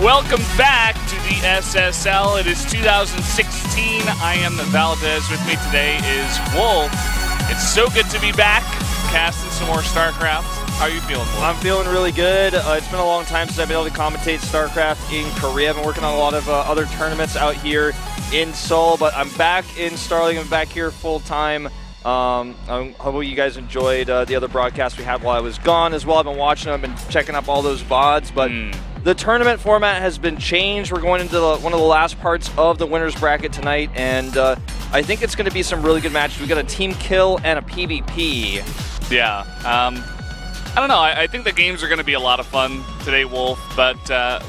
Welcome back to the SSL. It is 2016. I am Valdez. With me today is Wolf. It's so good to be back, casting some more Starcraft. How are you feeling, Wolf? I'm feeling really good. It's been a long time since I've been able to commentate Starcraft in Korea. I've been working on a lot of other tournaments out here in Seoul, but I'm back in Starling. I'm back here full time. I hope you guys enjoyed the other broadcasts we had while I was gone as well. I've been watching them and checking up all those VODs, but the tournament format has been changed. We're going into one of the last parts of the winner's bracket tonight, and I think it's going to be some really good matches. We've got a team kill and a PvP. Yeah. I don't know. I think the games are going to be a lot of fun today, Wolf, but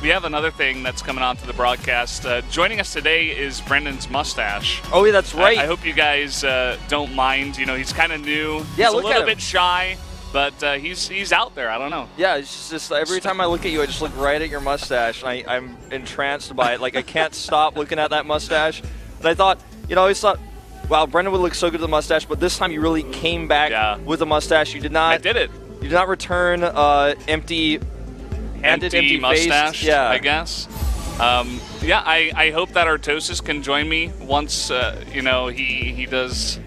we have another thing that's coming on to the broadcast. Joining us today is Brendan's mustache. Oh, yeah, that's right. I hope you guys don't mind. You know, he's kind of new. Yeah, he's look a little bit shy, but he's out there. I don't know. Yeah, it's just every time I look at you, I just look right at your mustache, and I'm entranced by it. Like, I can't stop looking at that mustache. And I thought, you know, I always thought, wow, Brendan would look so good with the mustache, but this time you really came back with the mustache. You did not. I did it. You did not return empty-handed, mustache, yeah. I guess. Yeah, I hope that Artosis can join me once you know, he does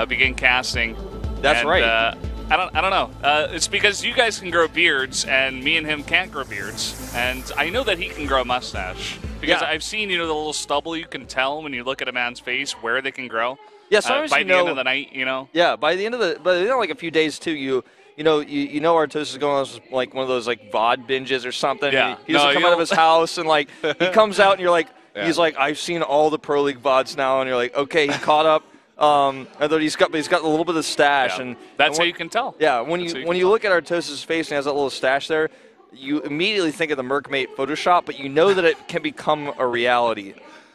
begin casting. That's right. I don't know. It's because you guys can grow beards and me and him can't grow beards, and I know that he can grow a mustache because I've seen, you know, the little stubble. You can tell when you look at a man's face where they can grow. Yeah, sometimes by the end of the night, you know. Yeah, by the end of like a few days too, you know Artosis is going on like one of those like VOD binges or something. Yeah. He doesn't come out of his house, and like he comes out and you're like, he's like, I've seen all the Pro League VODs now, and you're like, okay, he caught up. Although he's got a little bit of stash, and that's how you can tell. Yeah, when you look at Artosis' face and he has that little stash there, you immediately think of the Merkmate Photoshop, but you know that it can become a reality.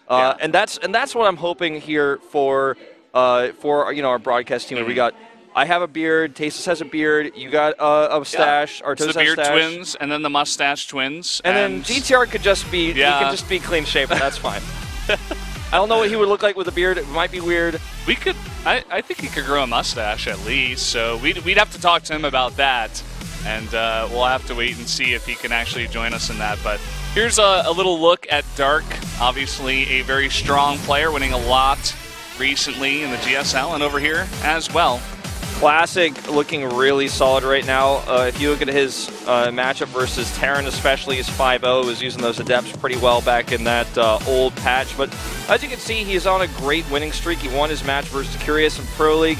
And that's what I'm hoping here for you know, our broadcast team. We got. I have a beard. Tasis has a beard. You got a stash. Artosis has a beard stash. twins, and then the mustache twins. And then GTR could just be. He can just be clean shaven. That's fine. I don't know what he would look like with a beard. It might be weird. We could. I think he could grow a mustache at least. So we'd have to talk to him about that, and we'll have to wait and see if he can actually join us in that. But here's a little look at Dark. Obviously, a very strong player, winning a lot recently in the GSL and over here as well. Classic looking really solid right now. If you look at his matchup versus Terran, especially his 5-0, was using those adepts pretty well back in that old patch. But as you can see, he's on a great winning streak. He won his match versus Curious in Pro League.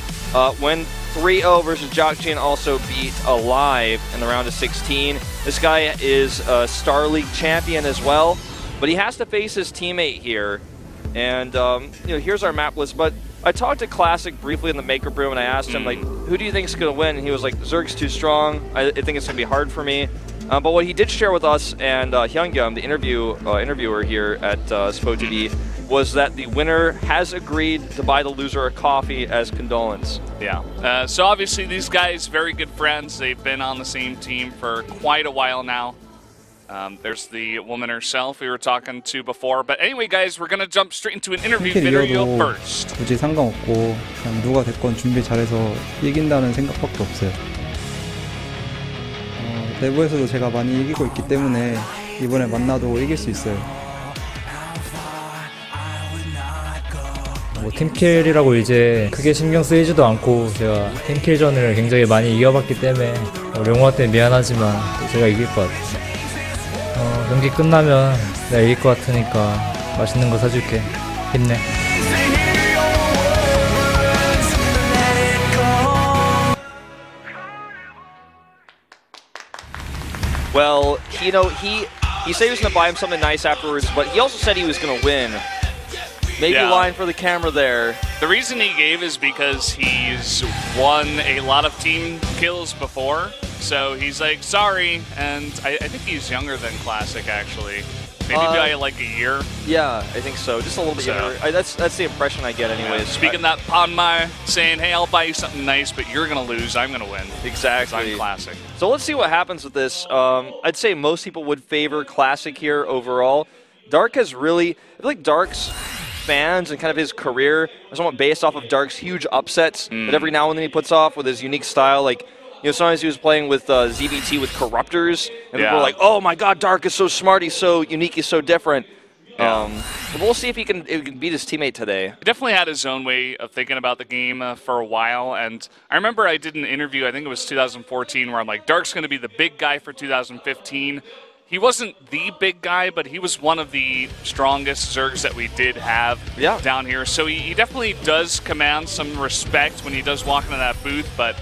Went 3-0 versus Jokchin, also beat Alive in the round of 16. This guy is a Star League champion as well, but he has to face his teammate here. And you know, here's our map list. But I talked to Classic briefly in the Maker Room, and I asked him, like, who do you think is going to win? And he was like, Zerg's too strong. I think it's going to be hard for me. But what he did share with us and Hyungyum, the interviewer here at SportsTV, was that the winner has agreed to buy the loser a coffee as condolence. Yeah. So obviously these guys, very good friends. They've been on the same team for quite a while now. There's the woman herself we were talking to before. But anyway, guys, we're going to jump straight into an interview video first. 굳이 상관없고 그냥 누가 됐건 준비 잘해서 이긴다는 생각밖에 없어요. 내부에서도 제가 많이 이기고 있기 때문에 이번에 만나도 이길 수 있어요. 뭐 팀킬이라고 이제 크게 신경 쓰이지도 않고 제가 팀킬전을 굉장히 많이 이겨봤기 때문에 룡호한테 미안하지만 제가 이길 것 같아요. 경기 끝나면 내가 이길 것 같으니까 맛있는 거 사줄게. 힘내. Well, you know, he said he was going to buy him something nice afterwards, but he also said he was going to win. Maybe lying for the camera there. The reason he gave is because he's won a lot of team kills before. So he's like, sorry, and I think he's younger than Classic, actually. Maybe by like a year. Yeah, I think so. Just a little bit younger. That's the impression I get anyways. Speaking that Panmai, saying, hey, I'll buy you something nice, but you're going to lose, I'm going to win. Exactly. I'm Classic. So let's see what happens with this. I'd say most people would favor Classic here overall. Dark has really, I feel like Dark's fans and kind of his career are somewhat based off of Dark's huge upsets that every now and then he puts off with his unique style. Like, sometimes he was playing with ZBT with Corruptors, and people Yeah. were like, oh my god, Dark is so smart, he's so unique, he's so different. Yeah. We'll see if he can beat his teammate today. He definitely had his own way of thinking about the game for a while, and I remember I did an interview, I think it was 2014, where I'm like, Dark's going to be the big guy for 2015. He wasn't the big guy, but he was one of the strongest Zergs that we did have down here. So he definitely does command some respect when he does walk into that booth. But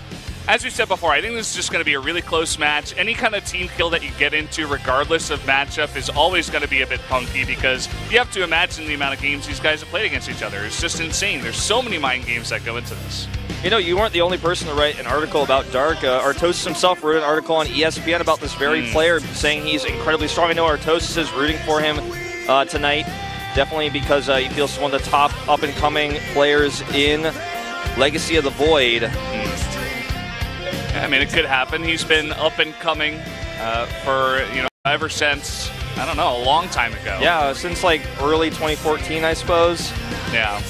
as we said before, I think this is just going to be a really close match. Any kind of team kill that you get into, regardless of matchup, is always going to be a bit punky because you have to imagine the amount of games these guys have played against each other. It's just insane. There's so many mind games that go into this. You weren't the only person to write an article about Dark. Artosis himself wrote an article on ESPN about this very player, saying he's incredibly strong. I know Artosis is rooting for him tonight, definitely because he feels one of the top up-and-coming players in Legacy of the Void. I mean, it could happen. He's been up-and-coming for, ever since, I don't know, a long time ago. Yeah, since like early 2014, I suppose. Yeah.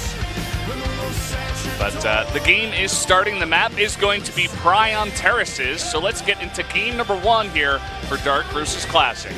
But the game is starting. The map is going to be Prion Terraces. So let's get into game number 1 here for Dark versus Classic.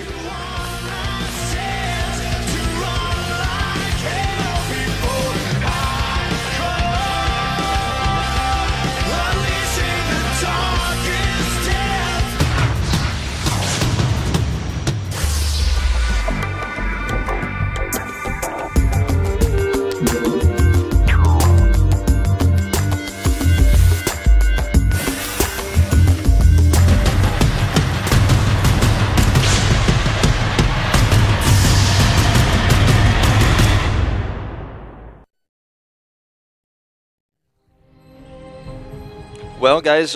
Well, guys,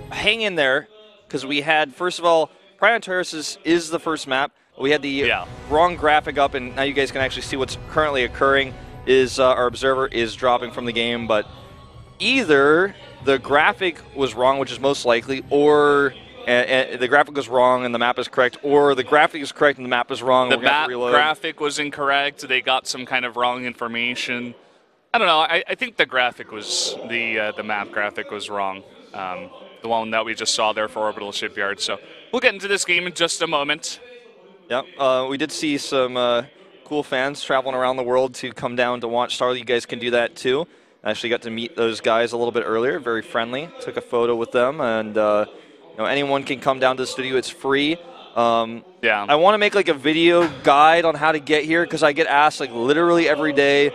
hang in there, because we had, first of all, Prion Terraces is the first map. We had the wrong graphic up, and now you guys can actually see what's currently occurring. Is our observer is dropping from the game, but either the graphic was wrong, which is most likely, or the graphic was wrong and the map is correct, or the graphic is correct and the map is wrong. The map graphic was incorrect. They got some kind of wrong information. I don't know. I think the graphic was the map graphic was wrong. The one that we just saw there for Orbital Shipyard. So we'll get into this game in just a moment. Yep. We did see some cool fans traveling around the world to come down to watch Star. You guys can do that too. I actually got to meet those guys a little bit earlier. Very friendly. Took a photo with them, and anyone can come down to the studio. It's free. I want to make like a video guide on how to get here, because I get asked like literally every day.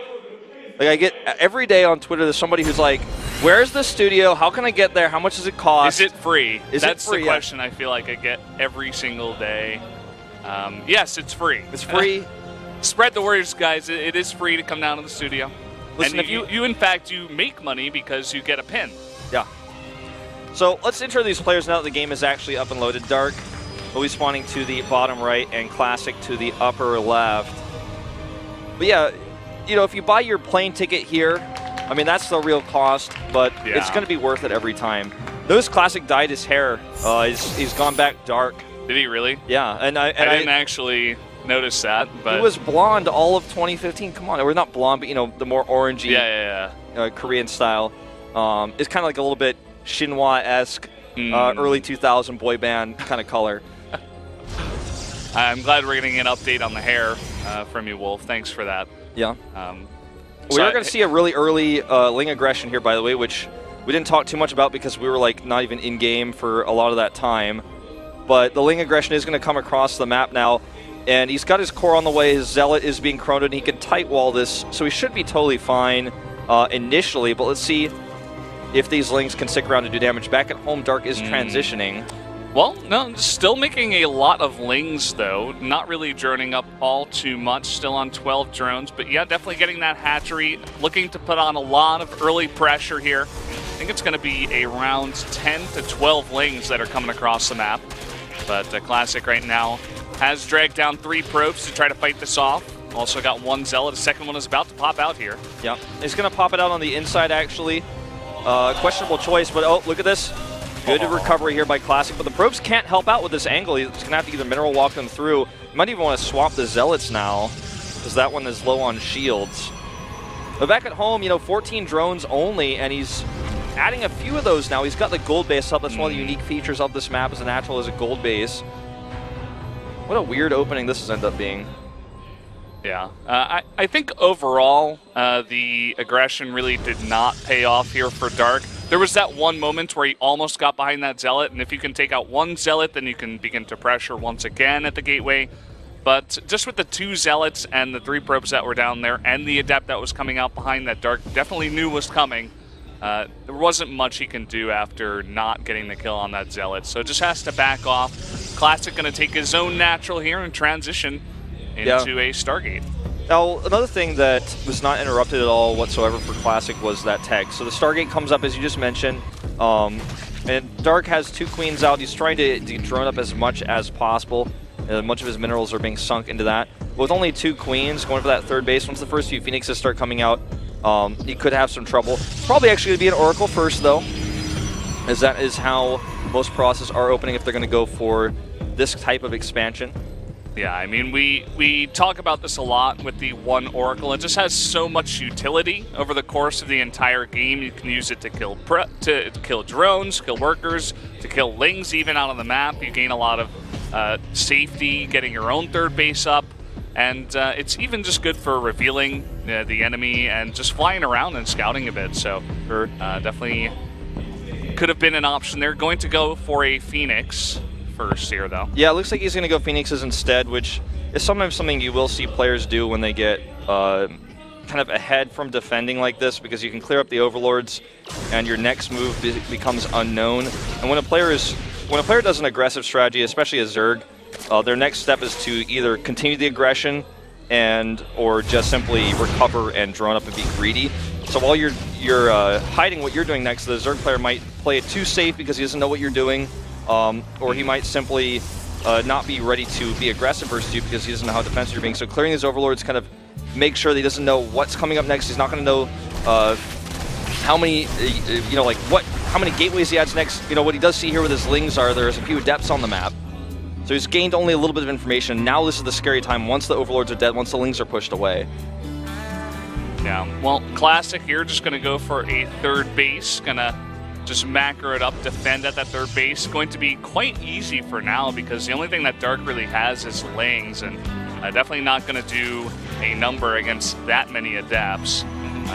Like I get every day on Twitter, there's somebody who's like, "Where's the studio? How can I get there? How much does it cost? Is it free?" That's free? The question I feel like I get every single day. Yes, it's free. It's free. Spread the word, guys. It is free to come down to the studio. Listen, and if you in fact, you make money because you get a pin. Yeah. So let's intro these players now that the game is actually up and loaded. Dark will be spawning to the bottom right, and Classic to the upper left. But yeah, if you buy your plane ticket here, I mean, that's the real cost, but it's going to be worth it every time. Notice Classic dyed his hair. He's gone back dark. Did he really? Yeah. And I didn't actually notice that. But he was blonde all of 2015. Come on. We're not blonde, but, the more orangey Korean style. It's kind of like a little bit Shinhwa-esque, early 2000 boy band kind of color. I'm glad we're getting an update on the hair from you, Wolf. Thanks for that. Yeah. We are going to see a really early Ling aggression here, by the way, which we didn't talk too much about because we were like not even in game for a lot of that time. But the Ling aggression is going to come across the map now, and he's got his core on the way. His Zealot is being chroned, and he can tight wall this, so he should be totally fine initially. But let's see if these Lings can stick around to do damage. Back at home, Dark is transitioning. Well, no, still making a lot of Lings, though. Not really droning up all too much. Still on 12 drones. But yeah, definitely getting that hatchery. Looking to put on a lot of early pressure here. I think it's going to be around 10 to 12 Lings that are coming across the map. But Classic right now has dragged down 3 probes to try to fight this off. Also got 1 Zealot. The second one is about to pop out here. Yeah, he's going to pop it out on the inside, actually. Questionable choice, but oh, look at this. Good recovery here by Classic, but the probes can't help out with this angle. He's going to have to either mineral walk them through. You might even want to swap the Zealots now, because that one is low on shields. But back at home, 14 drones only, and he's adding a few of those now. He's got the gold base up. That's one of the unique features of this map, is the natural is a gold base. What a weird opening this has ended up being. Yeah, I think overall the aggression really did not pay off here for Dark. There was that one moment where he almost got behind that Zealot, and if you can take out one Zealot, then you can begin to pressure once again at the gateway. But just with the 2 Zealots and the 3 probes that were down there, and the Adept that was coming out behind that Dark definitely knew was coming, there wasn't much he can do after not getting the kill on that Zealot. So just has to back off. Classic going to take his own natural here and transition into a Stargate. Now, another thing that was not interrupted at all whatsoever for Classic was that tech. So the Stargate comes up, as you just mentioned, and Dark has 2 queens out. He's trying to drone up as much as possible. Much of his minerals are being sunk into that. But with only 2 queens going for that 3rd base, once the first few Phoenixes start coming out, he could have some trouble. Probably actually going to be an Oracle first, though, as that is how most processes are opening if they're going to go for this type of expansion. Yeah, I mean, we talk about this a lot with the 1 Oracle. It just has so much utility over the course of the entire game. You can use it to kill drones, kill workers, to kill lings even out on the map. You gain a lot of safety, getting your own 3rd base up, and it's even just good for revealing the enemy and just flying around and scouting a bit. So definitely could have been an option there. Going to go for a Phoenix first here, though. Yeah, it looks like he's going to go Phoenixes instead, which is sometimes something you will see players do when they get kind of ahead from defending like this, because you can clear up the Overlords and your next move becomes unknown. And when a player does an aggressive strategy, especially a Zerg, their next step is to either continue the aggression or just simply recover and drone up and be greedy. So while you're hiding what you're doing next, the Zerg player might play it too safe because he doesn't know what you're doing. Or he might simply not be ready to be aggressive versus you because he doesn't know how defensive you're being. So clearing these Overlords kind of make sure that he doesn't know what's coming up next. He's not going to know how many, how many gateways he adds next. What he does see here with his lings there's a few Adepts on the map. So he's gained only a little bit of information. Now this is the scary time once the Overlords are dead, once the lings are pushed away. Yeah, well, Classic here just going to go for a 3rd base. Going to just macro it up, defend at that 3rd base. Going to be quite easy for now because the only thing that Dark really has is lings, and definitely not going to do a number against that many Adepts.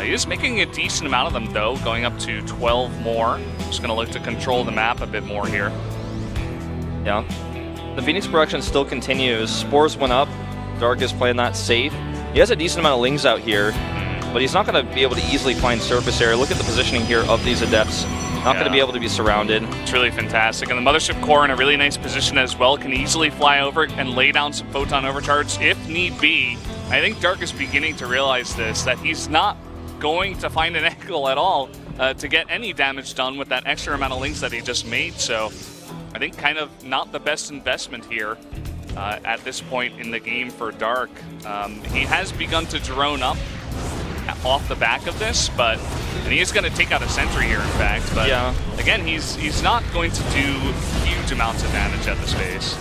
He is making a decent amount of them, though, going up to 12 more. Just going to look to control the map a bit more here. Yeah. The Phoenix production still continues. Spores went up. Dark is playing that safe. He has a decent amount of lings out here, but he's not going to be able to easily find surface area. Look at the positioning here of these Adepts. Not going to be able to be surrounded. It's really fantastic. And the Mothership Core in a really nice position as well. Can easily fly over and lay down some photon overcharge if need be. I think Dark is beginning to realize this, that he's not going to find an angle at all to get any damage done with that extra amount of links that he just made. So I think kind of not the best investment here at this point in the game for Dark. He has begun to drone up off the back of this, and he is going to take out a sentry here, in fact. But again, he's not going to do huge amounts of damage at this base.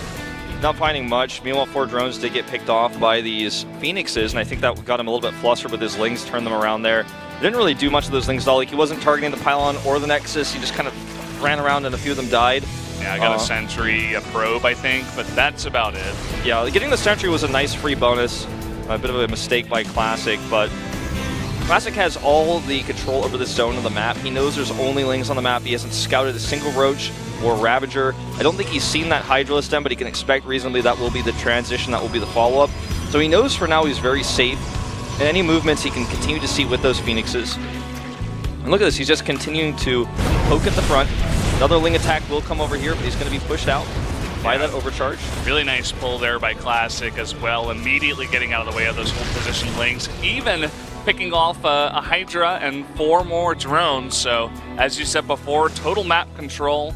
Not finding much. Meanwhile, 4 drones did get picked off by these Phoenixes, and I think that got him a little bit flustered with his lings, turned them around there. Didn't really do much of those lings at all. Like, he wasn't targeting the pylon or the Nexus. He just kind of ran around and a few of them died. Yeah, I got a sentry, a probe, I think, but that's about it. Yeah, getting the sentry was a nice free bonus. A bit of a mistake by Classic, but Classic has all the control over the zone of the map. He knows there's only lings on the map. He hasn't scouted a single Roach or Ravager. I don't think he's seen that Hydralisk Den, but he can expect reasonably that will be the transition, that will be the follow-up. So he knows for now he's very safe, and any movements he can continue to see with those Phoenixes. And look at this, he's just continuing to poke at the front. Another Ling attack will come over here, but he's going to be pushed out by that overcharge. Really nice pull there by Classic as well, immediately getting out of the way of those hold position Lings, even picking off a Hydra and 4 more drones. So, as you said before, total map control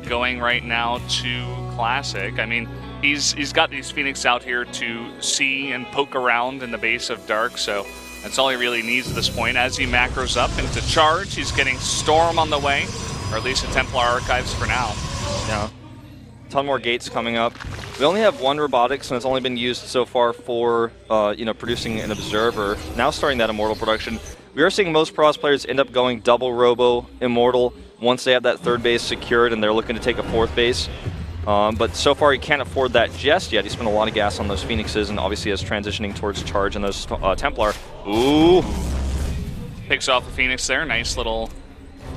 going right now to Classic. I mean, he's got these Phoenix out here to see and poke around in the base of Dark, so that's all he really needs at this point. As he macros up into charge, he's getting Storm on the way, or at least a Templar Archives for now. Yeah. A ton more gates coming up. We only have 1 robotics, and it's only been used so far for, producing an observer. Now starting that immortal production. We are seeing most Protoss players end up going double Robo Immortal once they have that third base secured and they're looking to take a fourth base. But so far he can't afford that just yet. He spent a lot of gas on those Phoenixes and obviously is transitioning towards Charge and those Templar. Ooh! Picks off the Phoenix there. Nice little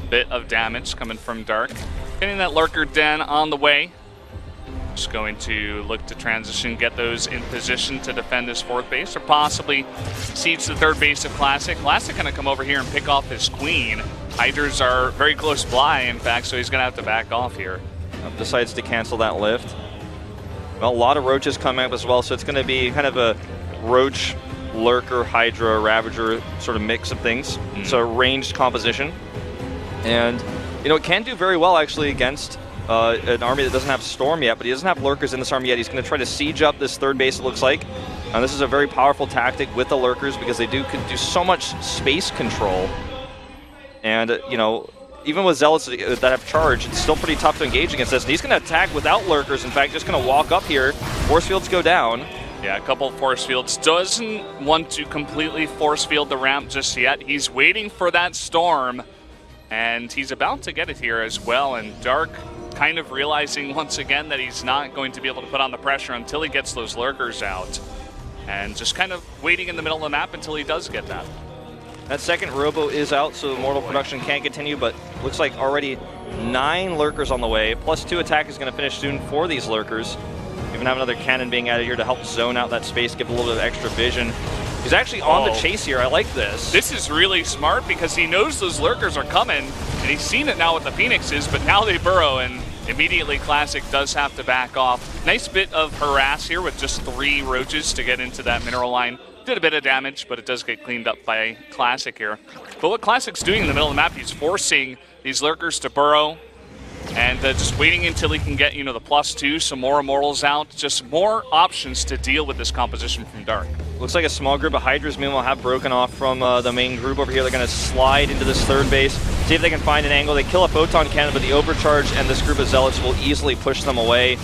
bit of damage coming from Dark. Getting that Lurker Den on the way. Just going to look to transition, get those in position to defend his fourth base, or possibly siege the third base of Classic. Classic going to come over here and pick off his Queen. Hydras are very close by, in fact, so he's going to have to back off here. Decides to cancel that lift. Well, a lot of Roaches coming up as well, so it's going to be kind of a Roach, Lurker, Hydra, Ravager sort of mix of things. It's a ranged composition. And, you know, it can do very well, actually, against an army that doesn't have Storm yet, but he doesn't have Lurkers in this army yet. He's going to try to siege up this third base, it looks like. And this is a very powerful tactic with the Lurkers because they can do so much space control. And, you know, even with Zealots that have Charge, it's still pretty tough to engage against this. And he's going to attack without Lurkers. In fact, just going to walk up here. Force fields go down. Yeah, a couple of force fields. Doesn't want to completely force field the ramp just yet. He's waiting for that Storm. And he's about to get it here as well. And Dark kind of realizing once again that he's not going to be able to put on the pressure until he gets those Lurkers out. And just kind of waiting in the middle of the map until he does get that. That second Robo is out, so Immortal production can't continue, but looks like already 9 Lurkers on the way. Plus 2 attack is going to finish soon for these Lurkers. Even have another cannon being added here to help zone out that space, give a little bit of extra vision. He's actually on the chase here. I like this. This is really smart because he knows those Lurkers are coming, and he's seen it now with the Phoenixes, but now they burrow, and immediately Classic does have to back off. Nice bit of harass here with just 3 Roaches to get into that mineral line. Did a bit of damage, but it does get cleaned up by Classic here. But what Classic's doing in the middle of the map, he's forcing these Lurkers to burrow and just waiting until he can get, you know, the +2, some more Immortals out, just more options to deal with this composition from Dark. Looks like a small group of Hydras, meanwhile, have broken off from the main group over here. They're going to slide into this third base, see if they can find an angle. They kill a Photon Cannon, but the overcharge and this group of Zealots will easily push them away.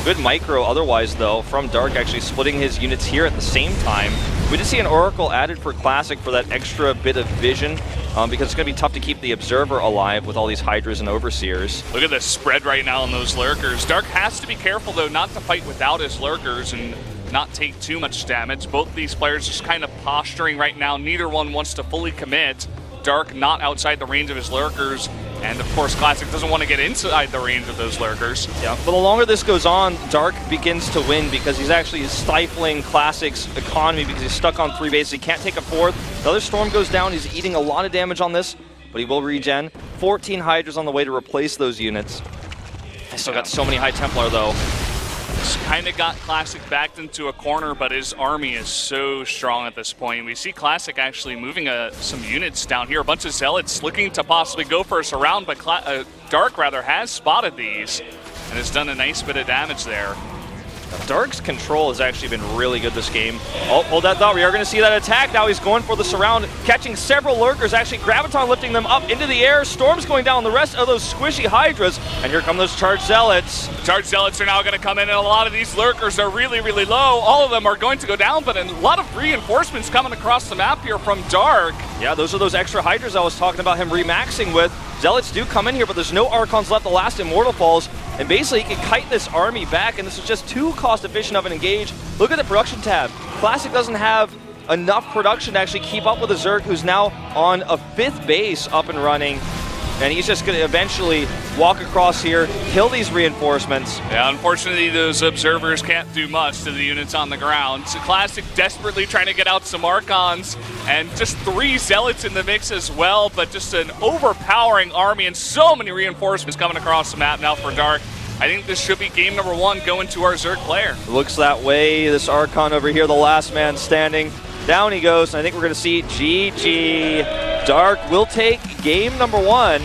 Good micro otherwise, though, from Dark, actually splitting his units here at the same time. We did see an Oracle added for Classic for that extra bit of vision, because it's going to be tough to keep the Observer alive with all these Hydras and Overseers. Look at the spread right now on those Lurkers. Dark has to be careful, though, not to fight without his Lurkers and not take too much damage. Both of these players just kind of posturing right now. Neither one wants to fully commit. Dark not outside the range of his Lurkers. And of course, Classic doesn't want to get inside the range of those Lurkers. Yeah, but the longer this goes on, Dark begins to win because he's actually stifling Classic's economy because he's stuck on 3 bases. He can't take a 4th. The other Storm goes down. He's eating a lot of damage on this, but he will regen. 14 Hydras on the way to replace those units. I still got so many High Templar, though. It's kind of got Classic backed into a corner, but his army is so strong at this point. We see Classic actually moving some units down here. A bunch of Zealots looking to possibly go for a surround, but Dark rather has spotted these and has done a nice bit of damage there. Dark's control has actually been really good this game. Oh, hold that thought. We are going to see that attack. Now he's going for the surround, catching several Lurkers, actually Graviton lifting them up into the air. Storm's going down the rest of those squishy Hydras, and here come those Charged Zealots. The Charged Zealots are now going to come in, and a lot of these Lurkers are really, really low. All of them are going to go down, but a lot of reinforcements coming across the map here from Dark. Yeah, those are those extra Hydras I was talking about him remaxing with. Zealots do come in here, but there's no Archons left. The last Immortal falls, and basically he can kite this army back, and this is just too cost-efficient of an engage. Look at the production tab. Classic doesn't have enough production to actually keep up with the Zerg, who's now on a 5th base up and running, and he's just going to eventually walk across here, kill these reinforcements. Yeah, unfortunately, those Observers can't do much to the units on the ground. So Classic desperately trying to get out some Archons, and just 3 Zealots in the mix as well, but just an overpowering army and so many reinforcements coming across the map now for Dark. I think this should be game number 1 going to our Zerg player. Looks that way. This Archon over here, the last man standing. Down he goes, and I think we're going to see GG. Dark will take game number 1.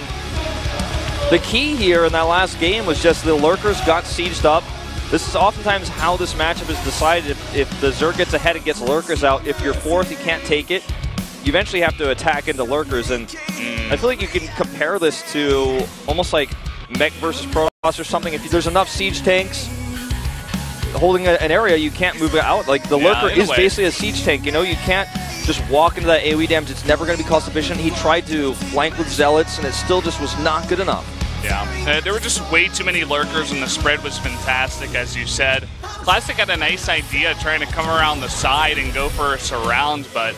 The key here in that last game was just the Lurkers got sieged up. This is oftentimes how this matchup is decided. If the Zerg gets ahead and gets Lurkers out, if you're 4th, you can't take it. You eventually have to attack into Lurkers, and I feel like you can compare this to almost like Mech versus Protoss or something. If there's enough siege tanks holding an area, you can't move it out. Like the Lurker is basically a siege tank. You know, you can't just walk into that AoE damage. It's never going to be cost efficient. He tried to flank with Zealots, and it still just was not good enough. Yeah, there were just way too many lurkers, and the spread was fantastic, as you said. Classic had a nice idea trying to come around the side and go for a surround, but